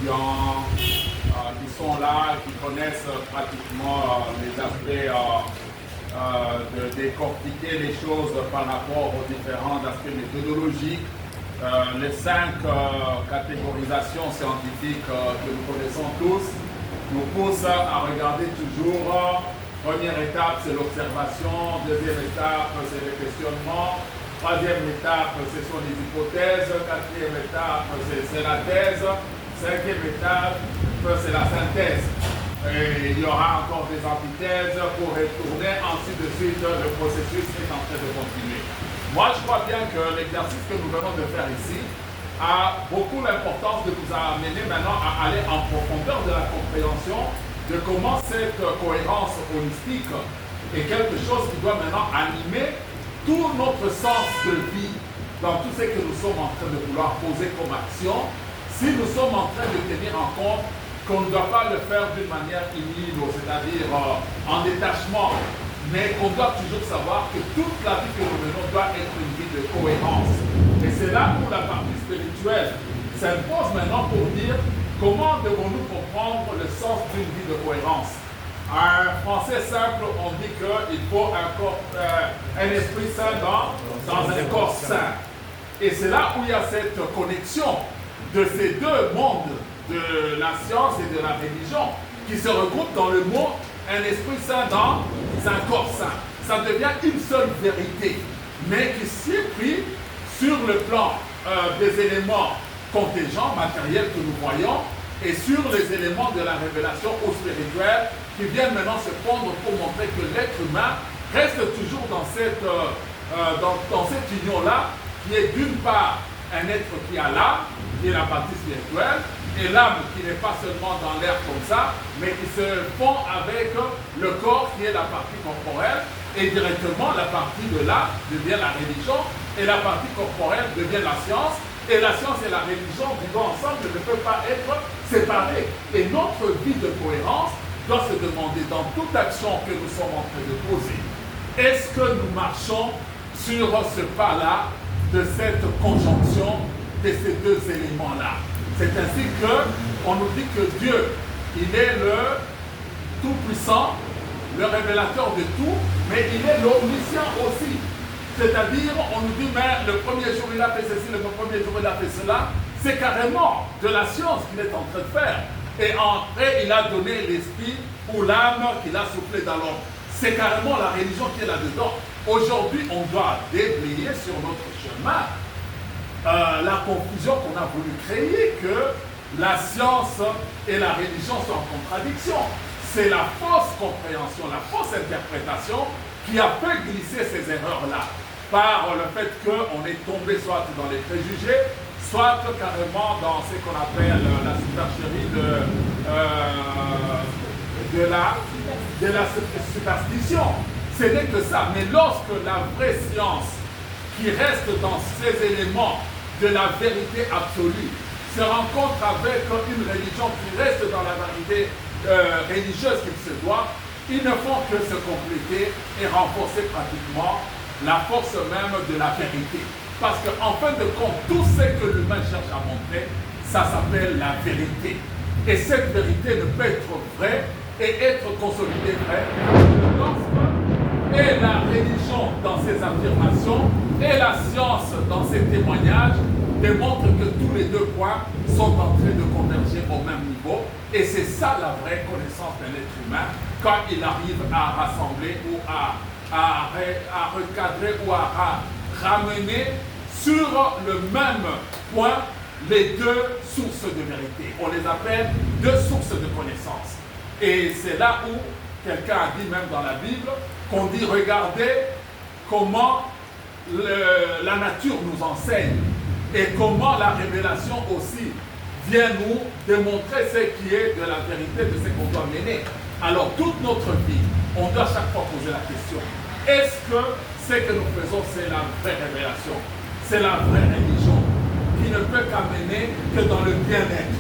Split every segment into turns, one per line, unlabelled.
étudiants qui sont là, qui connaissent pratiquement les aspects de décortiquer les choses par rapport aux différents aspects méthodologiques. Les 5 catégorisations scientifiques que nous connaissons tous nous poussent à regarder toujours. Première étape, c'est l'observation. Deuxième étape, c'est le questionnement. Troisième étape, ce sont les hypothèses. Quatrième étape, c'est la thèse. Cinquième étape, c'est la synthèse. Et il y aura encore des antithèses pour retourner, ainsi de suite. Le processus est en train de continuer. Moi, je crois bien que l'exercice que nous venons de faire ici a beaucoup l'importance de nous amener maintenant à aller en profondeur de la compréhension de comment cette cohérence holistique est quelque chose qui doit maintenant animer tout notre sens de vie dans tout ce que nous sommes en train de vouloir poser comme action, si nous sommes en train de tenir en compte qu'on ne doit pas le faire d'une manière inhibe, c'est-à-dire en détachement, mais qu'on doit toujours savoir que toute la vie que nous menons doit être une vie de cohérence. Et c'est là où la partie spirituelle s'impose maintenant pour dire comment devons-nous comprendre le sens d'une vie de cohérence. En français simple, on dit qu'il faut un esprit sain dans un corps sain. Et c'est là où il y a cette connexion de ces deux mondes, de la science et de la religion, qui se regroupent dans le mot un esprit sain dans un corps sain. Ça devient une seule vérité, mais qui s'y pris sur le plan des éléments contingents, matériels que nous voyons, et sur les éléments de la révélation au spirituel qui viennent maintenant se fondre pour montrer que l'être humain reste toujours dans cette union-là, qui est d'une part un être qui a l'âme, qui est la partie spirituelle, et l'âme qui n'est pas seulement dans l'air comme ça, mais qui se fond avec le corps qui est la partie corporelle, et directement la partie de l'âme devient la religion, et la partie corporelle devient la science, et la science et la religion vivant ensemble ne peuvent pas être séparés. Et notre vie de cohérence doit se demander dans toute action que nous sommes en train de poser, est-ce que nous marchons sur ce pas-là de cette conjonction de ces deux éléments-là? C'est ainsi qu'on nous dit que Dieu, il est le tout-puissant, le révélateur de tout, mais il est l'omniscient aussi. C'est-à-dire, on nous dit, mais le premier jour il a fait ceci, le premier jour il a fait cela. C'est carrément de la science qu'il est en train de faire. Et après, il a donné l'esprit ou l'âme qu'il a soufflé dans l'homme. C'est carrément la religion qui est là-dedans. Aujourd'hui, on doit déblayer sur notre chemin la confusion qu'on a voulu créer, que la science et la religion sont en contradiction. C'est la fausse compréhension, la fausse interprétation qui a fait glisser ces erreurs-là, par le fait qu'on est tombé soit dans les préjugés, soit carrément dans ce qu'on appelle la supercherie de la superstition. Ce n'est que ça. Mais lorsque la vraie science, qui reste dans ces éléments de la vérité absolue, se rencontre avec une religion qui reste dans la vérité religieuse qu'il se doit, ils ne font que se compléter et renforcer pratiquement la force même de la vérité. Parce qu'en fin de compte, tout ce que l'humain cherche à montrer, ça s'appelle la vérité. Et cette vérité ne peut être vraie et être consolidée vraie lorsque et la religion dans ses affirmations et la science dans ses témoignages démontrent que tous les deux points sont en train de converger au même niveau. Et c'est ça la vraie connaissance d'un être humain quand il arrive à rassembler ou à recadrer ou à ramener sur le même point les deux sources de vérité. On les appelle deux sources de connaissance. Et c'est là où quelqu'un a dit même dans la Bible qu'on dit regardez comment la nature nous enseigne et comment la révélation aussi vient nous démontrer ce qui est de la vérité de ce qu'on doit mener. Alors toute notre vie, on doit chaque fois poser la question, est-ce que ce que nous faisons c'est la vraie révélation, c'est la vraie religion qui ne peut qu'amener que dans le bien-être?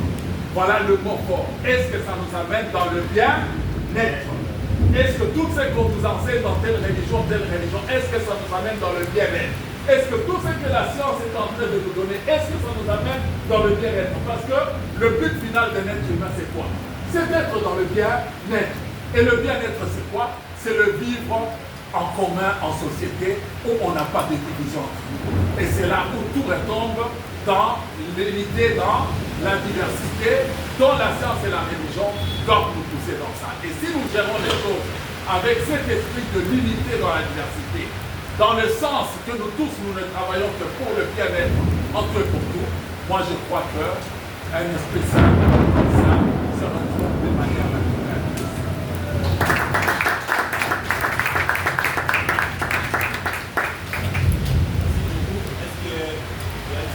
Voilà le mot fort. Est-ce que ça nous amène dans le bien-être? Est-ce que tout ce qu'on nous enseigne dans telle religion, est-ce que ça nous amène dans le bien-être? Est-ce que tout ce que la science est en train de nous donner, est-ce que ça nous amène dans le bien-être? Parce que le but final d'un être humain, c'est quoi? C'est d'être dans le bien-être. Et le bien-être, c'est quoi? C'est le vivre en commun, en société, où on n'a pas de division entre nous. Et c'est là où tout retombe dans l'unité, dans la diversité, dont la science et la religion doivent nous pousser dans ça. Et si nous gérons les choses avec cet esprit de l'unité dans la diversité, dans le sens que nous tous, nous ne travaillons que pour le bien-être entre eux pour tout, moi je crois qu'un esprit sain, ça se retrouve de manière naturelle.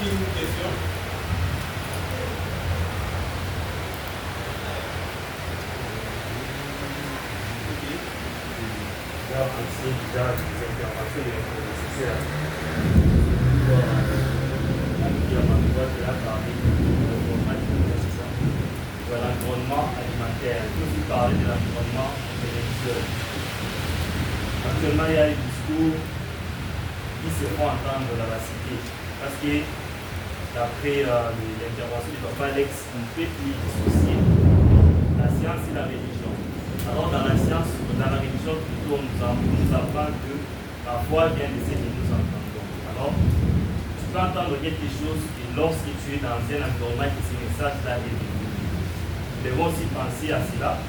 Une question.
C'est déjà des interventions nécessaires. L'environnement alimentaire. Il faut aussi parler de l'environnement intellectuel. Actuellement, il y a des discours qui se font entendre dans la cité. Parce que d'après l'intervention du papa Alex, on peut plus dissocier la science et la religion. Alors dans la science, dans la religion, plutôt, on nous apprend que la foi vient de ce que nous entendons. Alors, tu peux entendre quelque chose et lorsque tu es dans un environnement que ce message-là est venu. Nous devons aussi penser à cela.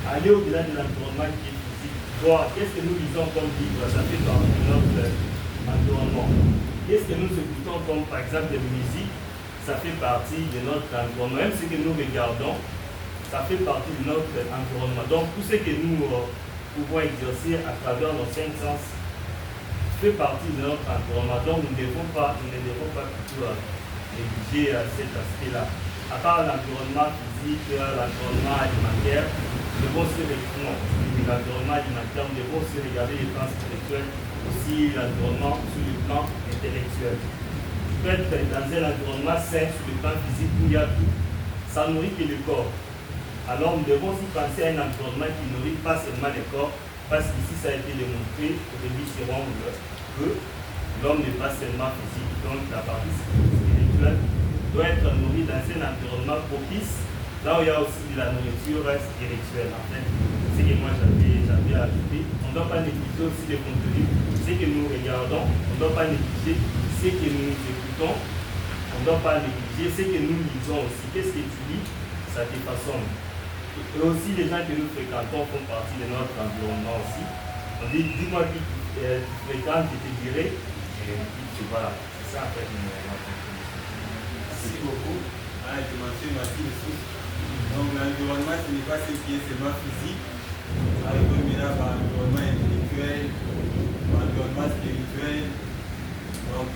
Aller au-delà de l'environnement qui est physique. Voir qu'est-ce que nous lisons comme livre, ça fait partie de notre environnement. Qu'est-ce que nous écoutons comme par exemple de musique, ça fait partie de notre environnement. Même ce que nous regardons, ça fait partie de notre environnement. Donc tout ce que nous pouvons exercer à travers nos 5 sens fait partie de notre environnement. Donc nous ne devons pas plutôt négliger cet aspect-là. À part l'environnement physique, l'environnement alimentaire, nous devons aussi l'environnement alimentaire, nous devons aussi regarder les plans spirituels, aussi l'environnement sur le plan intellectuel. Tu peux être dans un environnement sain sur le plan physique où il y a tout, ça nourrit que le corps. Alors nous devons aussi penser à un environnement qui ne nourrit pas seulement le corps, parce qu'ici ça a été démontré au début sur que l'homme n'est pas seulement physique, donc la partie spirituelle doit être nourrie dans un environnement propice, là où il y a aussi de la nourriture spirituelle. En fait, c'est ce que moi j'avais ajouté. On ne doit pas négliger aussi le contenu, ce que nous regardons, on ne doit pas négliger ce que nous écoutons, on ne doit pas négliger ce que nous lisons aussi. Qu'est-ce que tu lis? Ça te façonne. Et aussi les gens que nous fréquentons font partie de notre environnement aussi. On dit, dis-moi qui tu fréquentes, je te dirai, et voilà, c'est ça en fait notre contribution.
Merci beaucoup. Je mentionne aussi les sources. Donc l'environnement, ce n'est pas ce qui est seulement physique. Avec l'environnement intellectuel, l'environnement spirituel. Donc,